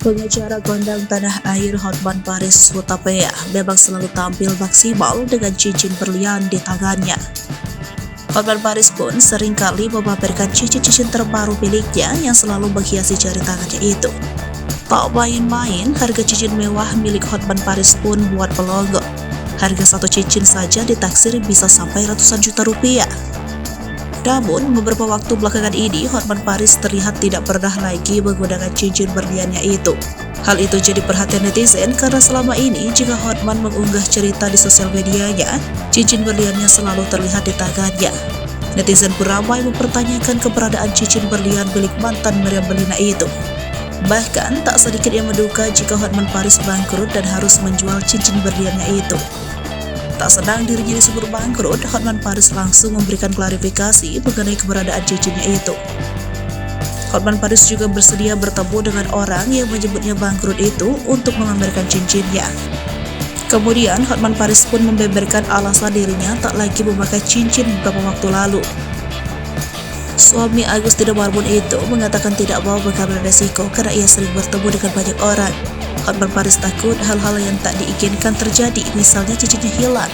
Pengacara kondang tanah air Hotman Paris Hutapea memang selalu tampil maksimal dengan cincin berlian di tangannya. Hotman Paris pun seringkali memamerkan cincin-cincin terbaru miliknya yang selalu menghiasi jari tangannya itu. Tak main-main, harga cincin mewah milik Hotman Paris pun buat pelongo. Harga satu cincin saja ditaksir bisa sampai ratusan juta rupiah. Namun, beberapa waktu belakangan ini, Hotman Paris terlihat tidak pernah lagi menggunakan cincin berliannya itu. Hal itu jadi perhatian netizen karena selama ini jika Hotman mengunggah cerita di sosial medianya, cincin berliannya selalu terlihat di tangannya. Netizen pun ramai mempertanyakan keberadaan cincin berlian milik mantan Meriam Bellina itu. Bahkan, tak sedikit yang menduga jika Hotman Paris bangkrut dan harus menjual cincin berliannya itu. Tak senang dirinya disebut bangkrut, Hotman Paris langsung memberikan klarifikasi mengenai keberadaan cincinnya itu. Hotman Paris juga bersedia bertemu dengan orang yang menyebutnya bangkrut itu untuk memamerkan cincinnya. Kemudian, Hotman Paris pun membeberkan alasan dirinya tak lagi memakai cincin beberapa waktu lalu. Suami Agustina Marbun itu mengatakan tidak mau mengambil resiko karena ia sering bertemu dengan banyak orang. Hotman Paris takut hal-hal yang tak diinginkan terjadi, misalnya cincinnya hilang.